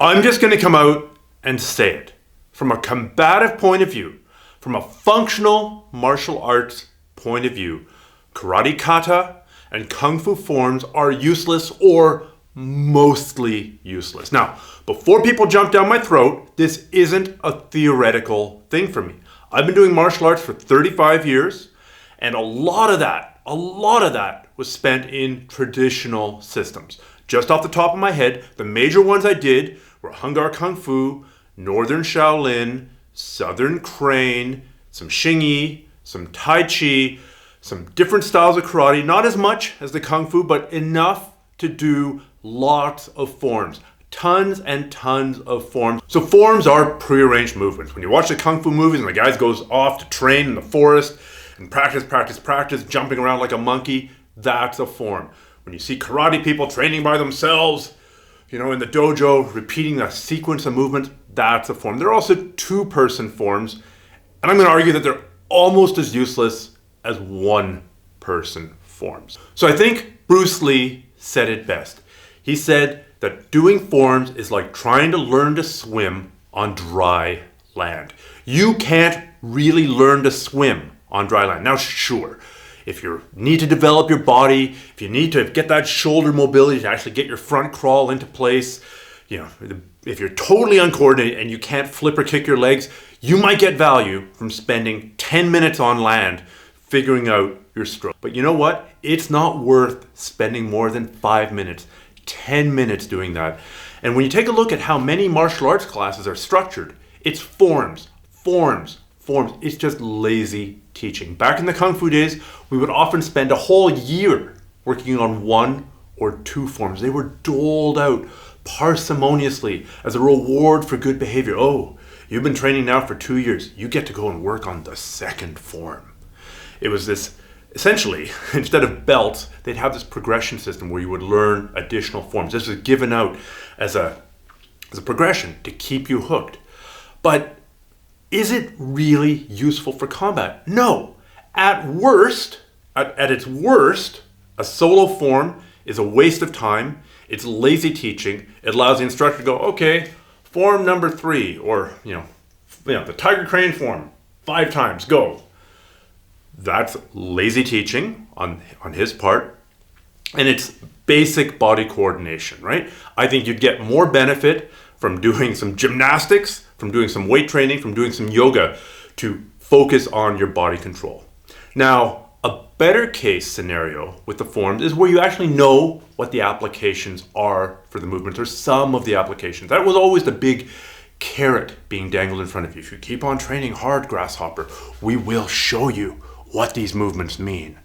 I'm just going to come out and say it. From a combative point of view, from a functional martial arts point of view, karate kata and kung fu forms are useless or mostly useless. Now, before people jump down my throat, this isn't a theoretical thing for me. I've been doing martial arts for 35 years, and a lot of that was spent in traditional systems. Just off the top of my head, the major ones I did were Hung Gar Kung Fu, Northern Shaolin, Southern Crane, some Xingyi, some Tai Chi, some different styles of karate, not as much as the Kung Fu, but enough to do lots of forms. Tons and tons of forms. So forms are prearranged movements. When you watch the Kung Fu movies and the guy goes off to train in the forest and practice, jumping around like a monkey, that's a form. When you see karate people training by themselves, in the dojo, repeating a sequence of movements, that's a form. There are also two-person forms, and I'm going to argue that they're almost as useless as one-person forms. So I think Bruce Lee said it best. He said that doing forms is like trying to learn to swim on dry land. You can't really learn to swim on dry land. Now, sure, if you need to develop your body, if you need to get that shoulder mobility to actually get your front crawl into place, if you're totally uncoordinated and you can't flip or kick your legs, you might get value from spending 10 minutes on land figuring out your stroke. But you know what? It's not worth spending more than 5 minutes, 10 minutes doing that. And when you take a look at how many martial arts classes are structured, it's forms. It's just lazy teaching. Back in the Kung Fu days, we would often spend a whole year working on one or two forms. They were doled out parsimoniously as a reward for good behavior. Oh, you've been training now for 2 years. You get to go and work on the second form. It was this, essentially, instead of belts, they'd have this progression system where you would learn additional forms. This was given out as a progression to keep you hooked. But is it really useful for combat? No. At its worst, a solo form is a waste of time. It's lazy teaching. It allows the instructor to go, okay, form number 3, or the Tiger Crane form, 5 times, go. That's lazy teaching on his part, and it's basic body coordination, right? I think you'd get more benefit from doing some gymnastics, from doing some weight training, from doing some yoga to focus on your body control. Now, a better case scenario with the forms is where you actually know what the applications are for the movements, or some of the applications. That was always the big carrot being dangled in front of you. If you keep on training hard, grasshopper, we will show you what these movements mean.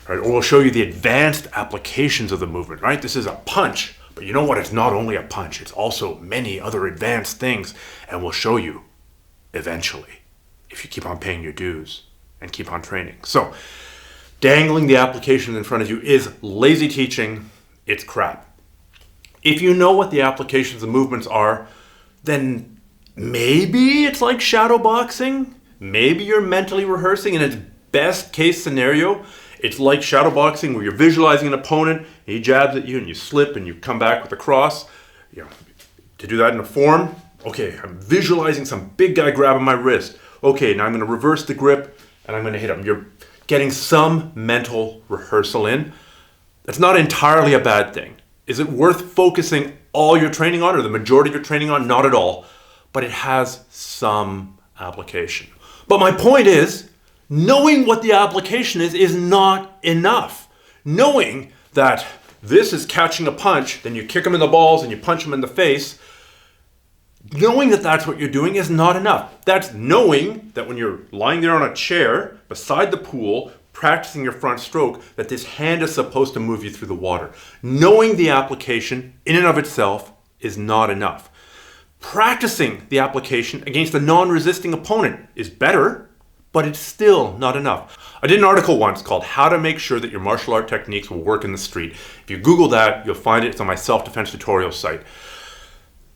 Right? Or we'll show you the advanced applications of the movement, right? This is a punch. But you know what? It's not only a punch, it's also many other advanced things. And we'll show you eventually if you keep on paying your dues and keep on training. So dangling the applications in front of you is lazy teaching. It's crap. If you know what the applications of movements are, then maybe it's like shadow boxing. Maybe you're mentally rehearsing, in its best case scenario, it's like shadow boxing where you're visualizing an opponent, and he jabs at you and you slip and you come back with a cross. To do that in a form, okay, I'm visualizing some big guy grabbing my wrist. Okay, now I'm going to reverse the grip and I'm going to hit him. You're getting some mental rehearsal in. That's not entirely a bad thing. Is it worth focusing all your training on, or the majority of your training on? Not at all, but it has some application. But my point is, knowing what the application is not enough. Knowing that this is catching a punch, then you kick him in the balls and you punch him in the face, knowing that that's what you're doing is not enough. That's knowing that when you're lying there on a chair beside the pool, practicing your front stroke, that this hand is supposed to move you through the water. Knowing the application in and of itself is not enough. Practicing the application against a non-resisting opponent is better, but it's still not enough. I did an article once called How to Make Sure That Your Martial Art Techniques Will Work in the Street. If you Google that, you'll find it. It's on my self-defense tutorial site.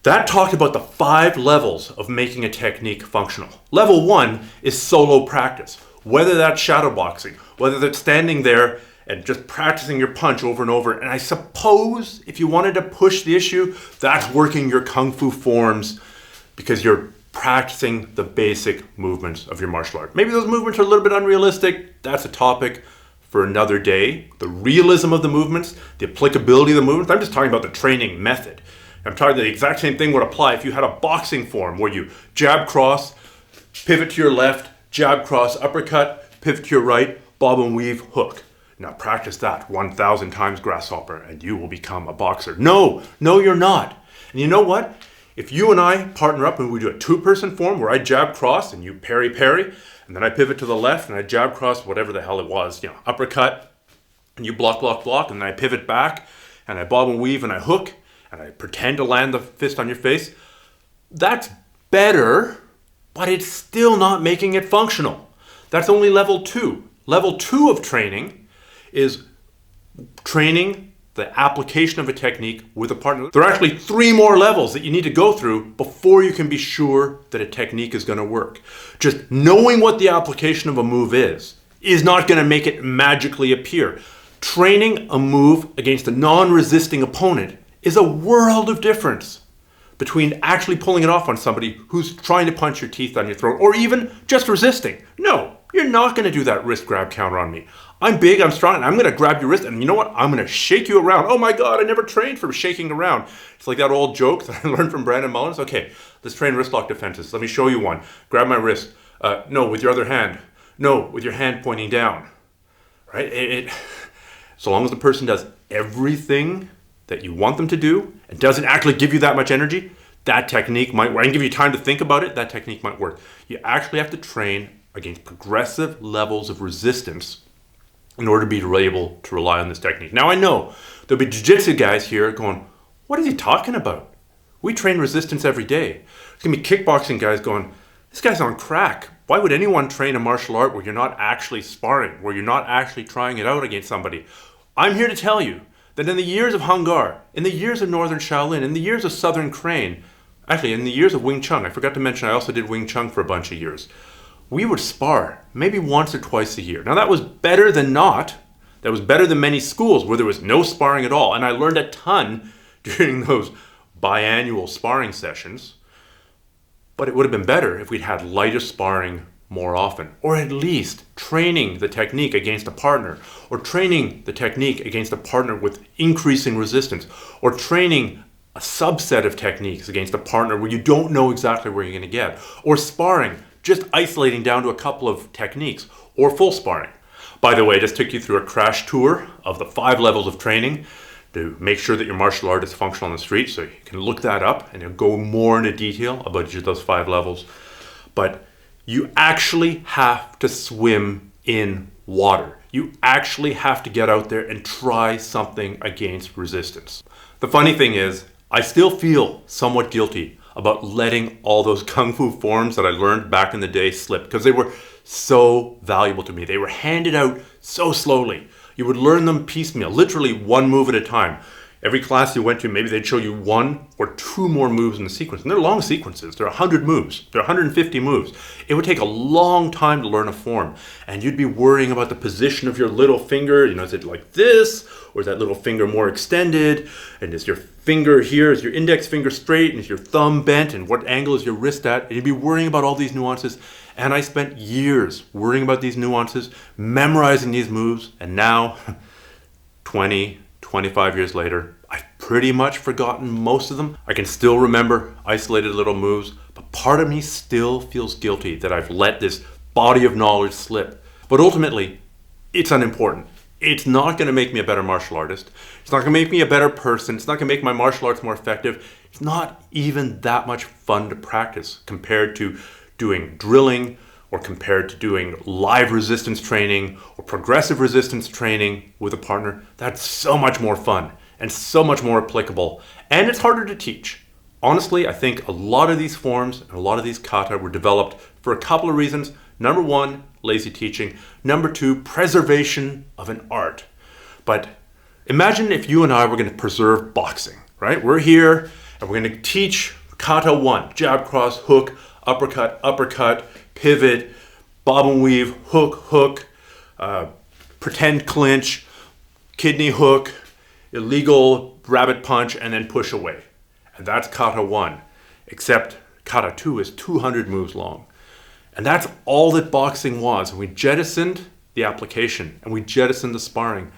That talked about the 5 levels of making a technique functional. Level 1 is solo practice. whether that's shadow boxing, whether that's standing there and just practicing your punch over and over. And I suppose if you wanted to push the issue, that's working your kung fu forms because you're practicing the basic movements of your martial art. Maybe those movements are a little bit unrealistic. That's a topic for another day. The realism of the movements, the applicability of the movements. I'm just talking about the training method. I'm talking the exact same thing would apply if you had a boxing form where you jab cross, pivot to your left, jab cross, uppercut, pivot to your right, bob and weave, hook. Now practice that 1,000 times, grasshopper, and you will become a boxer. No, you're not. And you know what? If you and I partner up and we do a two-person form where I jab cross and you parry, and then I pivot to the left and I jab cross, whatever the hell it was, uppercut, and you block, and then I pivot back and I bob and weave and I hook and I pretend to land the fist on your face, that's better, but it's still not making it functional. That's only level 2. Level 2 of training is training the application of a technique with a partner. There are actually 3 more levels that you need to go through before you can be sure that a technique is going to work. Just knowing what the application of a move is not going to make it magically appear. Training a move against a non-resisting opponent is a world of difference between actually pulling it off on somebody who's trying to punch your teeth on your throat or even just resisting. No, you're not going to do that wrist grab counter on me. I'm big, I'm strong, and I'm going to grab your wrist, and you know what? I'm going to shake you around. Oh my God, I never trained for shaking around. It's like that old joke that I learned from Brandon Mullins. Okay, let's train wristlock defenses. Let me show you one. Grab my wrist. No, with your other hand. No, with your hand pointing down. Right? So long as the person does everything that you want them to do and doesn't actually give you that much energy, that technique might work. And give you time to think about it, that technique might work. You actually have to train against progressive levels of resistance in order to be able to rely on this technique. Now I know there'll be jiu-jitsu guys here going, what is he talking about? We train resistance every day. There's going to be kickboxing guys going, this guy's on crack. Why would anyone train a martial art where you're not actually sparring, where you're not actually trying it out against somebody? I'm here to tell you that in the years of Hung Gar, in the years of Northern Shaolin, in the years of Southern Crane, actually in the years of Wing Chun, I forgot to mention I also did Wing Chun for a bunch of years, we would spar maybe once or twice a year. Now that was better than not. That was better than many schools where there was no sparring at all. And I learned a ton during those biannual sparring sessions. But it would have been better if we'd had lighter sparring more often, or at least training the technique against a partner, or training the technique against a partner with increasing resistance, or training a subset of techniques against a partner where you don't know exactly where you're going to get, or sparring, just isolating down to a couple of techniques, or full sparring. By the way, I just took you through a crash tour of the 5 levels of training to make sure that your martial art is functional on the street, so you can look that up and it'll go more into detail about just those 5 levels. But you actually have to swim in water. You actually have to get out there and try something against resistance. The funny thing is, I still feel somewhat guilty about letting all those kung fu forms that I learned back in the day slip because they were so valuable to me. They were handed out so slowly. You would learn them piecemeal, literally one move at a time. Every class you went to, maybe they'd show you 1 or 2 more moves in the sequence. And they're long sequences. They're 100 moves. They're 150 moves. It would take a long time to learn a form. And you'd be worrying about the position of your little finger. Is it like this? Or is that little finger more extended? And is your finger here, is your index finger straight? And is your thumb bent? And what angle is your wrist at? And you'd be worrying about all these nuances. And I spent years worrying about these nuances, memorizing these moves. And now, 25 years later, I've pretty much forgotten most of them. I can still remember isolated little moves, but part of me still feels guilty that I've let this body of knowledge slip. But ultimately, it's unimportant. It's not going to make me a better martial artist. It's not going to make me a better person. It's not going to make my martial arts more effective. It's not even that much fun to practice compared to doing drilling, or compared to doing live resistance training or progressive resistance training with a partner. That's so much more fun and so much more applicable. And it's harder to teach. Honestly, I think a lot of these forms and a lot of these kata were developed for a couple of reasons. Number 1, lazy teaching. Number 2, preservation of an art. But imagine if you and I were going to preserve boxing, right? We're here and we're going to teach kata 1, jab, cross, hook, uppercut, pivot, bob and weave, hook, pretend clinch, kidney hook, illegal rabbit punch, and then push away. And that's Kata 1. Except Kata 2 is 200 moves long. And that's all that boxing was. And we jettisoned the application and we jettisoned the sparring.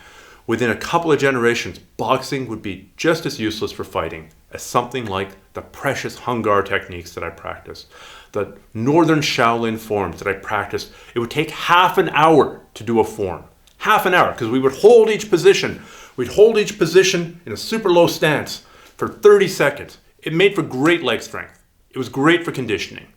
Within a couple of generations, boxing would be just as useless for fighting as something like the precious Hungar techniques that I practiced, the northern Shaolin forms that I practiced. It would take half an hour to do a form. Half an hour, because we would hold each position. We'd hold each position in a super low stance for 30 seconds. It made for great leg strength. It was great for conditioning.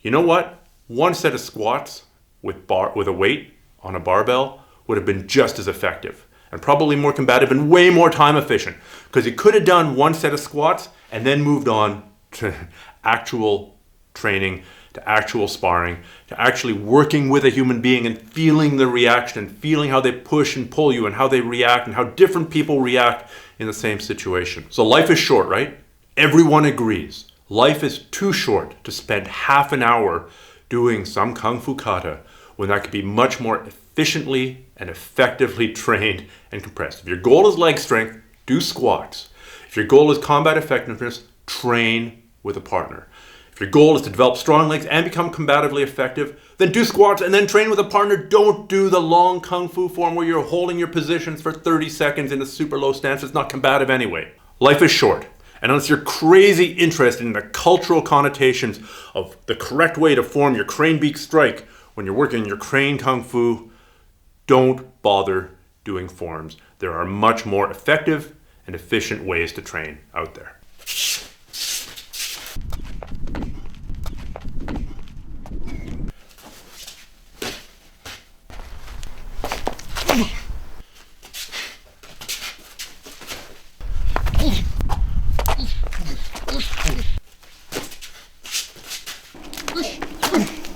You know what? One set of squats with a weight on a barbell would have been just as effective and probably more combative and way more time efficient, because you could have done one set of squats and then moved on to actual training, to actual sparring, to actually working with a human being and feeling the reaction and feeling how they push and pull you and how they react and how different people react in the same situation. So life is short, right? Everyone agrees. Life is too short to spend half an hour doing some Kung Fu Kata when that could be much more efficiently and effectively trained and compressed. If your goal is leg strength, do squats. If your goal is combat effectiveness, train with a partner. If your goal is to develop strong legs and become combatively effective, then do squats and then train with a partner. Don't do the long Kung Fu form where you're holding your positions for 30 seconds in a super low stance. It's not combative anyway. Life is short. And unless you're crazy interested in the cultural connotations of the correct way to form your crane beak strike when you're working your crane Kung Fu, don't bother doing forms. There are much more effective and efficient ways to train out there.